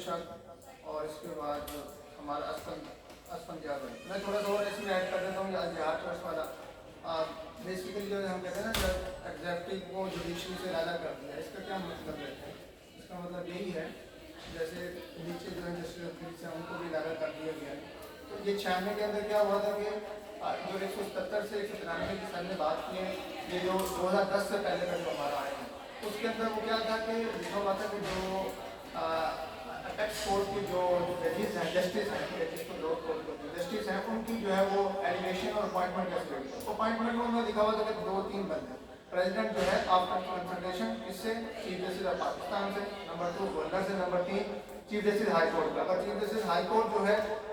ارشد اور اس کے بعد ہمارا اسفندیار بھائی. میں تھوڑا سا اور اس میں ایڈ کر دیتا ہوں الجہاد ٹرسٹ والا. بیسیکلی جو ہم کہتے ہیں نا جب ایگزیکٹو کو جوڈیشری سے علیحدہ کر دیا, اس کا کیا مطلب ہے؟ اس کا مطلب یہی ہے جیسے نیچے جو ہے جسٹس ہیں ان کو بھی علیحدہ کر دیا گیا ہے. تو یہ 96 کے اندر کیا ہوا تھا کہ جو 177 سے 193 کی سر نے بات کی ہے, یہ جو 2010 سے پہلے کا جو ہمارا آیا ہے اس کے اندر وہ کیا تھا کہ لکھا ہوا تھا کہ جو اپیکس کورٹ کے جو ججز ہیں, جسٹس ہیں, جس کو لوگ کورٹ کرتے ہیں جسٹس ہیں, ان کی جو ہے وہ ایلیگیشن اور اپوائنٹمنٹ کیسے ہوئی. اپوائنٹمنٹ میں انہوں نے لکھا ہوا تھا کہ 2-3 بندے. پریزیڈنٹ جو ہے آفٹر کنسلٹیشن کس سے, چیف جسٹس آف پاکستان سے, نمبر 2 گورنر سے, number 3 chief justice high court کا. اگر چیف جسٹس ہائی کورٹ جو ہے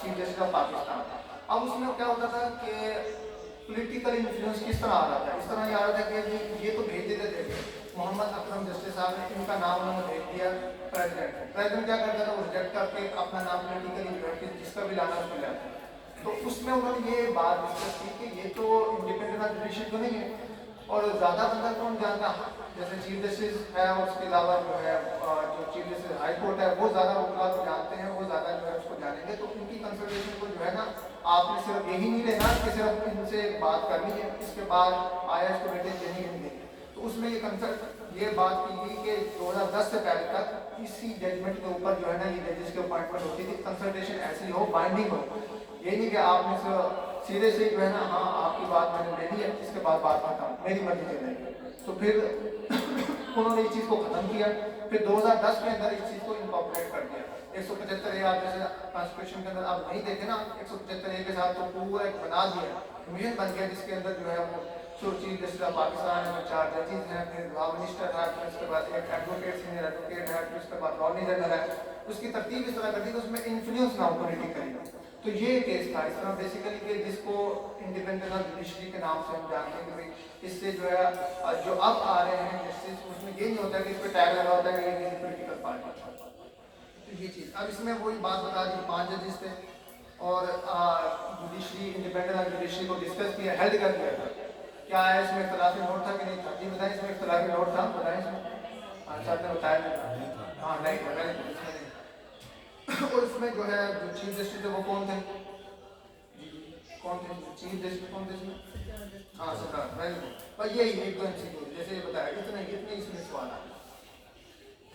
چیف جسٹس آف پاکستان. اب اس میں کیا ہوتا تھا کہ پولیٹیکل انفلوئنس کس طرح آ رہا تھا, اس طرح یہ آ رہا تھا کہ یہ تو بھیج دیتے تھے محمد اکرم جسٹس صاحب نے, ان کا نام انہوں نے بھیج دیا پریزیڈنٹ کیا کرتا تھا وہ ریجیکٹ کر کے اپنا نام پولیٹیکلی جس کا بھی لانا اس کو لاتا. تو اس میں انہوں نے یہ بات ڈسکس کی کہ یہ تو انڈیپینڈنٹ جوڈیشری تو نہیں ہے, اور زیادہ بندہ کون جانتا, جیسے چیف جسٹس ہے اور اس کے علاوہ جو ہے جو چیف جسٹس ہائی کورٹ ہے وہ زیادہ وکلا کو جانتے ہیں, وہ زیادہ جو ہے اس کو جانیں گے. تو ان کی کنسلٹیشن کو جو ہے نا آپ نے صرف یہی نہیں لینا کہ صرف ان سے بات کرنی ہے, اس کے بعد آیا اس کو بیٹے دینی نہیں دینی. تو اس میں یہ بات کی گئی کہ 2010 سے پہلے تک اسی ججمنٹ کے اوپر جو ہے نا یہ ججز کی اپوائنٹمنٹ ہوتی تھی. کنسلٹیشن ایسی ہو, بائنڈنگ ہو, یہ نہیں کہ آپ نے سیدھے سے جو ہے نا ہاں آپ کی بات میں نے لینی ہے, اس کے بعد بات ختم, میری مرضی چل رہی ہے. تو پھر انہوں نے اس چیز کو ختم کیا. پھر 2010 کے اندر اس چیز کو انکارپوریٹ کر دیا. 175 آپ جیسے کانسٹیٹیوشن کے اندر آپ نہیں دیکھیں نا 175 کے ساتھ تو پورا ایک بنا دیا, کمیشن بن گیا جس کے اندر جو ہے وہ چیف جسٹس آف پاکستان ہے, 4 ججز ہیں, پھر لا منسٹر ہے, پھر اس کے بعد ایک ایڈوکیٹ سینئر ایڈوکیٹ ہے, پھر اس کے بعد اٹارنی جنرل ہے. اس کی ترتیب اس طرح کر دی کہ اس میں انفلوئنس نہ ہو پولیٹیکلی. تو یہ کیس تھا اس طرح بیسیکلی کہ جس کو انڈیپینڈنٹ جوڈیشری کے نام سے ہم جانتے ہیں کہ بھائی اس سے جو ہے جو اب آ رہے ہیں جسٹس, اس میں یہ نہیں ہوتا کہ اس پہ ٹیگ لگا ہوتا ہے کہ یہ پولیٹیکل پارٹی. تو یہ چیز اب اس میں وہی بات بتا دی, 5 ججز تھے اور جوڈیشری انڈیپینڈنٹ جوڈیشری کو ڈسکس کیا, ہیلڈ کر دیا تھا. کیا ہے اس میں اختلافی نوٹ تھا کہ نہیں تھا؟ جی بتائیں, اس میں اختلافی نوٹ تھا, بتائیں اس میں. ہاں صاحب نے بتایا ہاں نہیں تھا, اس میں نہیں. اور اس میں جو ہے جو چیف جسٹس تھے وہ کون تھے, کون تھے چیف جسٹس کون تھے اس میں؟ ہاں سرکار, ویری گڈ. بس یہی ایک دو MCQ جیسے یہ بتایا, اتنے اس میں سوال آئے.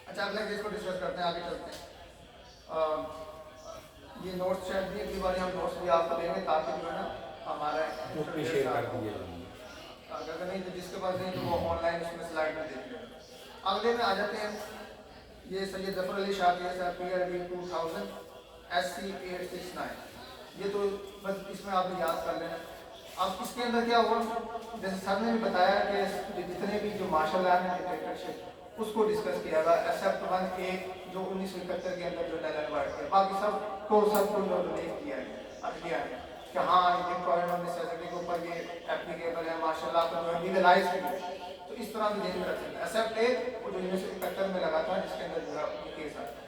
اچھا اگلا کیس کو ڈسکس کرتے ہیں, آگے چلتے ہیں. یہ نوٹس شاید بھی اگلی بار ہم نوٹس بھی آپ کو دیں گے تاکہ جو ہے نا ہمارا شیئر کر دیجیے. اگر نہیں تو جس کے پاس نہیں تو وہ آن لائن اس میں سلائڈ میں دیکھ لیں. اگلے میں آ جاتے ہیں. یہ سید ظفر علی شاہ صاحب PRB 2000 SC 869. یہ تو بس اس میں آپ یاد کر لیں. اب اس کے اندر کیا ہوا, جیسے سر نے بھی بتایا کہ جتنے بھی جو مارشل لا ہیں ڈکٹیٹرشپ اس کو ڈسکس کیا گیا ایکسیپٹ 1 ایک جو 1971 کے اندر جو ڈیلن وائٹ کیا, باقی سب کو ریلیٹ کیا ہے, اب کیا ہے کہ ہاں امپلائمنٹ نیسیسٹی کے اوپر یہ اپلیکیبل ہے, ماشاء اللہ کو جو ہے لیگلائز کیا. تو اس طرح بھی دھیان میں رکھیں گے ایکسیپٹ ایک وہ جو 1971 میں لگا تھا جس کے اندر جو ہے یہ کیس آتا ہے.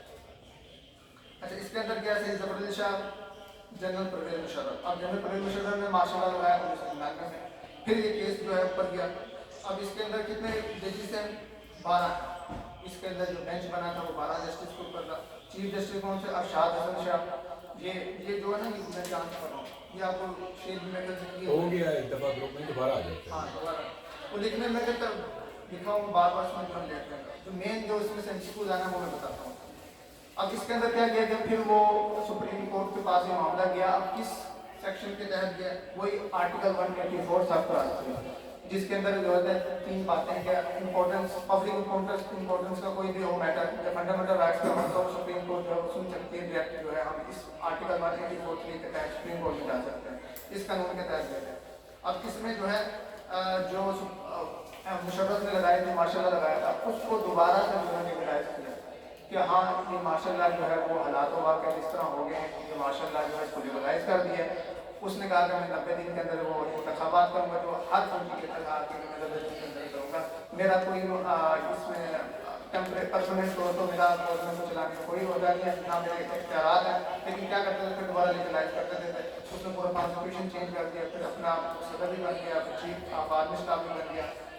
اچھا اس کے اندر کیا ہے, ظفر علی شاہ, جنرل پرویز مشرف. اب جنرل پرویز مشرف نے ماشاء اللہ لگایا 1999 میں. پھر یہ کیس جو ہے اوپر گیا. اب اس کے اندر کتنے ججز ہیں, 12. اس کے اندر جو بینچ بنا تھا وہ 12 جسٹس کے اوپر تھا. چیف جسٹس کون سے, ارشاد حسن شاہ. یہ جو ہے نا یہ میں جان کر رہا ہوں, یہ آپ کو شیئر بھی میں کر سکتی ہو گیا ایک دفعہ گروپ میں دوبارہ آ جاتا ہے. ہاں دوبارہ وہ لکھنے میں کہ لکھا ہوں بار بار سمجھ ہم لیتے ہیں. جو مین جو اس میں سے MCQ آنا ہے وہ میں بتاتا ہوں. اب اس کے اندر کیا کیا کہ پھر وہ سپریم کورٹ کے پاس یہ معاملہ گیا. اب کس سیکشن کے تحت گیا, وہی آرٹیکل 184 سب جس کے اندر جو ہے 3 باتیں ہیں کہ امپورٹنس, پبلک امپورٹنس کا کوئی بھی ہو میٹر, فنڈامنٹل رائٹس کا مطلب سپریم کورٹ جو سن سکتی ہے ڈائریکٹ جو ہے ہم اس آرٹیکل 184 کے تحت سپریم کورٹ میں جا سکتے ہیں, اس قانون کے تحت گئے. اب اس میں جو ہے جو مشرف نے لگائی تھی, ماشاء اللہ لگایا تھا, اس کو دوبارہ سے جو ہے لیگلائز کیا کہ ہاں یہ ماشاء اللہ جو ہے وہ حالات و واقعات اس طرح ہو گئے ہیں کہ ماشاء اللہ جو ہے اس کو لیگلائز کر دیا. اس نے کہا کہ میں 90 دن کے اندر وہ انتخابات کروں گا, جو ہر فوجی کے تحت میں 90 دن کے اندر کروں گا. میرا کوئی اس میں پرماننٹ طور تو میرا گورنمنٹ کو چلانے کا کوئی عہدہ نہیں ہے, نہ میرے اختیارات ہیں. لیکن کیا کرتے تھے, پھر دوبارہ لیگلائز کرتے تھے. اس نے پورا کانسٹیٹیوشن چینج کر دیا, پھر اپنا صدر بھی بن گیا, پھر چیف آف آرمی اسٹاف بھی بن گیا,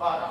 12,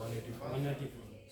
184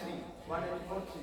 3 184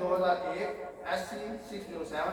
2001 SC 607,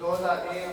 2001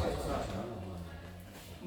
607,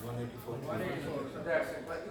184।